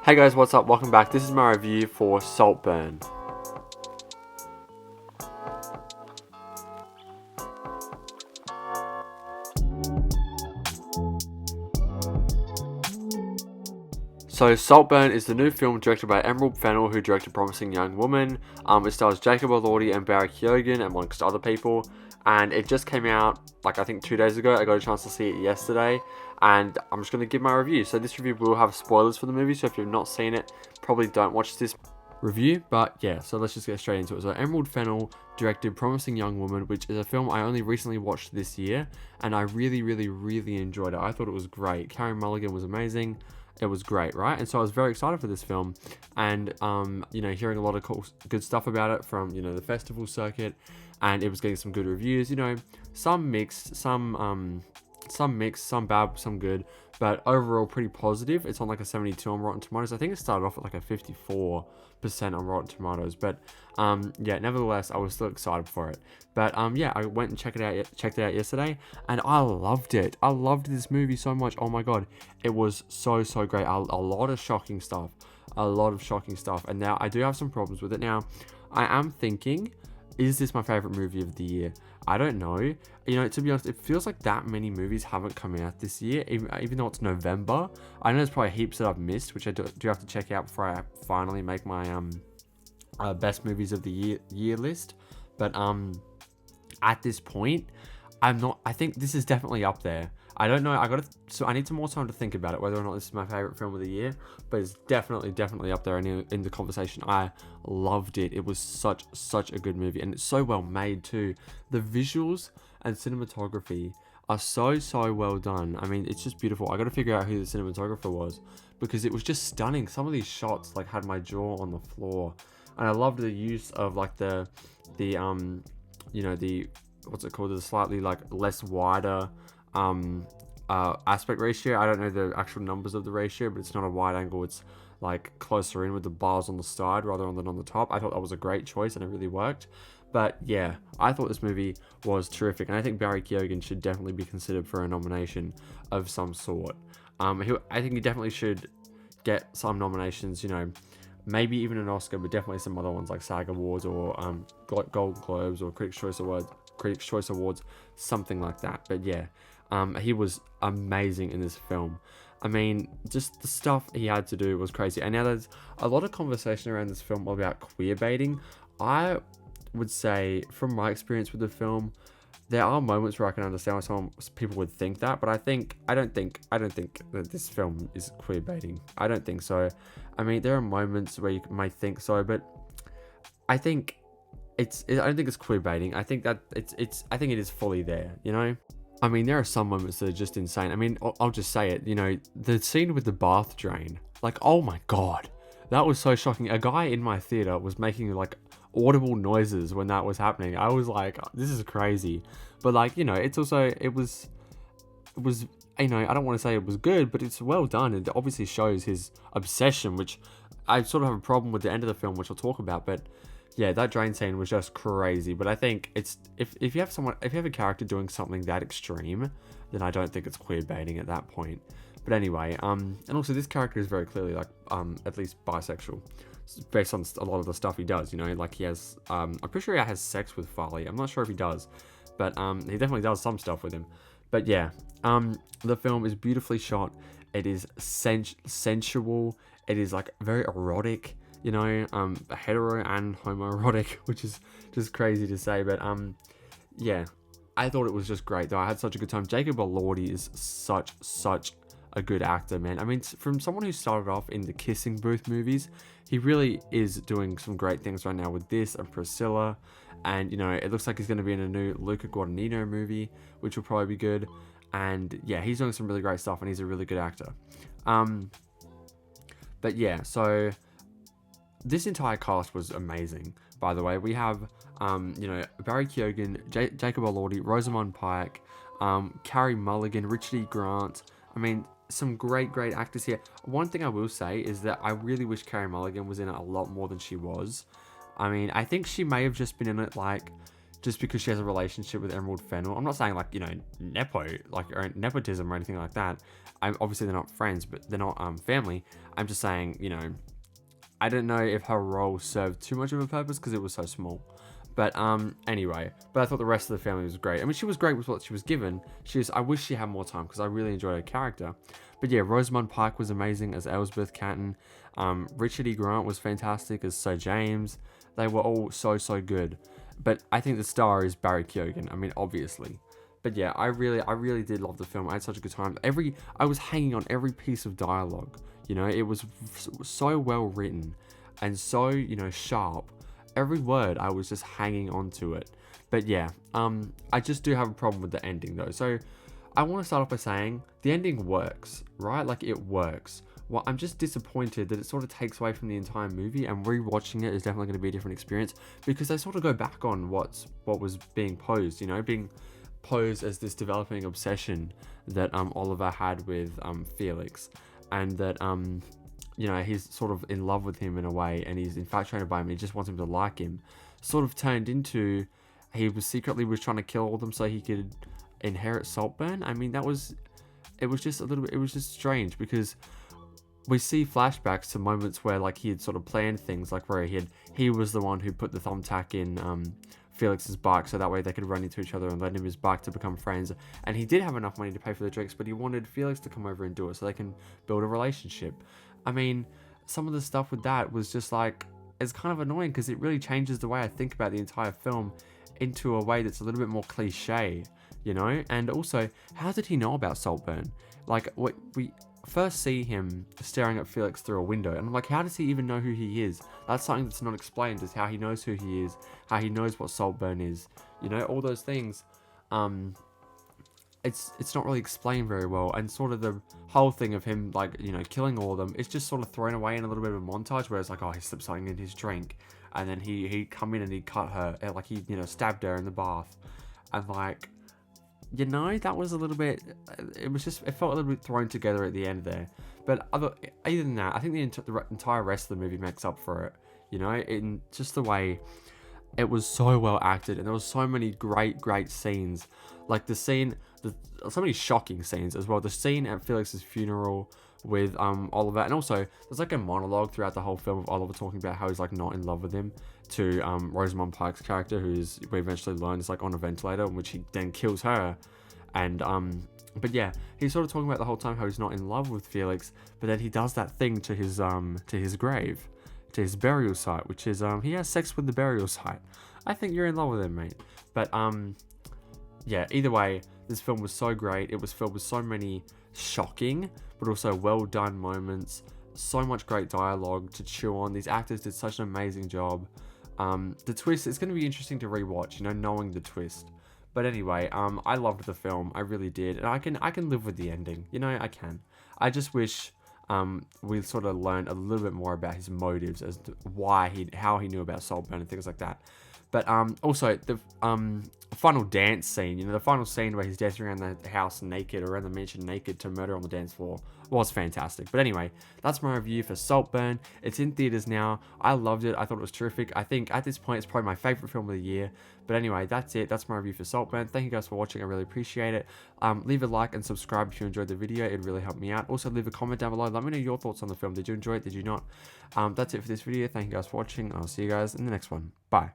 Hey guys, what's up? Welcome back. This is my review for Saltburn. So Saltburn is the new film directed by Emerald Fennell, who directed Promising Young Woman. It stars Jacob Elordi and Barry Keoghan, amongst other people. And it just came out, I think 2 days ago. I got a chance to see it yesterday. And I'm just going to give my review. So this review will have spoilers for the movie. So if you've not seen it, probably don't watch this review. But yeah, so let's just get straight into it. So Emerald Fennell directed Promising Young Woman, which is a film I only recently watched this year. And I really enjoyed it. I thought it was great. Carey Mulligan was amazing. It was great, right? And so I was very excited for this film, and hearing a lot of good stuff about it from the festival circuit, and it was getting some good reviews. Some mixed, some bad, some good, but overall pretty positive. It's on a 72 on Rotten Tomatoes. I think it started off at a 54% on Rotten Tomatoes, but nevertheless, I was still excited for it. But I went and checked it out yesterday, and I loved it. I loved this movie so much. Oh my god, it was so great. A lot of shocking stuff, and now I do have some problems with it. Now, I am thinking, is this my favorite movie of the year? I don't know. To be honest, it feels like that many movies haven't come out this year, even though it's November. I know there's probably heaps that I've missed, which I do have to check out before I finally make my best movies of the year list. But at this point, I think this is definitely up there. I don't know. I need some more time to think about it, whether or not this is my favorite film of the year. But it's definitely up there in the conversation. I loved it. It was such a good movie, and it's so well made too. The visuals and cinematography are so well done. I mean, it's just beautiful. I got to figure out who the cinematographer was, because it was just stunning. Some of these shots had my jaw on the floor, and I loved the use of the what's it called, the slightly less wider aspect ratio. I don't know the actual numbers of the ratio, but it's not a wide angle. It's closer in with the bars on the side rather than on the top. I thought that was a great choice, and it really worked. But yeah, I thought this movie was terrific, and I think Barry Keoghan should definitely be considered for a nomination of some sort. I think he definitely should get some nominations, maybe even an Oscar, but definitely some other ones like SAG Awards or Golden Globes or Critics' Choice Awards, something like that. But yeah, he was amazing in this film. I mean, just the stuff he had to do was crazy. And now there's a lot of conversation around this film about queer baiting. I would say, from my experience with the film, there are moments where I can understand why some people would think that, but I don't think that this film is queer baiting. I don't think so. I mean, there are moments where you might think so, but I don't think it's queer baiting. I think that I think it is fully there. I mean, there are some moments that are just insane. I mean, I'll just say it. The scene with the bath drain. Oh my god, that was so shocking. A guy in my theater was making audible noises when that was happening. I was like, this is crazy. But it was I don't want to say it was good, but it's well done. It obviously shows his obsession, which I sort of have a problem with the end of the film, which I'll talk about. But yeah, that drain scene was just crazy. But I think it's if you have a character doing something that extreme, then I don't think it's queer baiting at that point. But anyway, and also this character is very clearly at least bisexual, based on a lot of the stuff he does. He has I'm pretty sure he has sex with Farley. I'm not sure if he does, but he definitely does some stuff with him. But yeah, the film is beautifully shot. It is sensual. It is very erotic. Hetero and homoerotic, which is just crazy to say. But yeah, I thought it was just great though. I had such a good time. Jacob Elordi is such a good actor, man. I mean, from someone who started off in the Kissing Booth movies, he really is doing some great things right now with this and Priscilla. And it looks like he's going to be in a new Luca Guadagnino movie, which will probably be good. And yeah, he's doing some really great stuff, and he's a really good actor. But yeah, so this entire cast was amazing. By the way, we have Barry Keoghan, Jacob Elordi, Rosamund Pike, Carey Mulligan, Richard E. Grant. I mean, some great actors here. One thing I will say is that I really wish Carey Mulligan was in it a lot more than she was. I mean, I think she may have just been in it just because she has a relationship with Emerald Fennel. I'm not saying like, or nepotism or anything like that. Obviously they're not friends, but they're not family. I'm just saying, I don't know if her role served too much of a purpose because it was so small. But anyway, but I thought the rest of the family was great. I mean, she was great with what she was given. I wish she had more time because I really enjoyed her character. But yeah, Rosamund Pike was amazing as Elsbeth Catton. Richard E. Grant was fantastic as Sir James. They were all so good. But I think the star is Barry Keoghan. I mean, obviously. But yeah, I really did love the film. I had such a good time. I was hanging on every piece of dialogue. It was so well written and so, sharp. Every word, I was just hanging on to it. But yeah, I just do have a problem with the ending though. So I want to start off by saying the ending works, right? Like it works. Well, I'm just disappointed that it sort of takes away from the entire movie, and rewatching it is definitely going to be a different experience because they sort of go back on what was being posed, being posed as this developing obsession that Oliver had with Felix, and that he's sort of in love with him in a way, and he's infatuated by him, and he just wants him to like him, sort of turned into he was secretly trying to kill all of them so he could inherit Saltburn. I mean, it was just strange because we see flashbacks to moments where like he had sort of planned things, like where he was the one who put the thumbtack in Felix's bike so that way they could run into each other and lend him his bike to become friends. And he did have enough money to pay for the drinks, but he wanted Felix to come over and do it so they can build a relationship. I mean, some of the stuff with that was just like, it's kind of annoying because it really changes the way I think about the entire film into a way that's a little bit more cliche, And also, how did he know about Saltburn? Like, we first see him staring at Felix through a window, and I'm like, how does he even know who he is? That's something that's not explained, is how he knows who he is, how he knows what Saltburn is, all those things. It's not really explained very well, and sort of the whole thing of him like killing all of them, it's just sort of thrown away in a little bit of a montage where it's like, oh, he slipped something in his drink, and then he come in and he cut her, like he stabbed her in the bath, and like, that was a little bit, it felt a little bit thrown together at the end there. But other than that, I think the entire rest of the movie makes up for it, in just the way it was so well acted, and there was so many great scenes, like so many shocking scenes as well. The scene at Felix's funeral with Oliver, and also there's like a monologue throughout the whole film of Oliver talking about how he's like not in love with him, to Rosamund Pike's character, we eventually learn is like on a ventilator, in which he then kills her. And but yeah, he's sort of talking about the whole time how he's not in love with Felix, but then he does that thing to his grave, to his burial site, which is he has sex with the burial site. I think you're in love with him, mate. But yeah, either way, this film was so great. It was filled with so many shocking but also well done moments, so much great dialogue to chew on. These actors did such an amazing job. The twist, it's going to be interesting to rewatch, knowing the twist. But anyway, I loved the film. I really did. And I can live with the ending. I can. I just wish we sort of learned a little bit more about his motives as to how he knew about Saltburn and things like that. But also the final dance scene, the final scene where he's dancing around the house naked, or around the mansion naked, to murder on the dance floor, was fantastic. But anyway, that's my review for Saltburn. It's in theaters now. I loved it. I thought it was terrific. I think at this point it's probably my favorite film of the year. But anyway, that's it. That's my review for Saltburn. Thank you guys for watching. I really appreciate it. Leave a like and subscribe if you enjoyed the video. It really helped me out. Also, leave a comment down below. Let me know your thoughts on the film. Did you enjoy it? Did you not? That's it for this video. Thank you guys for watching. I'll see you guys in the next one. Bye.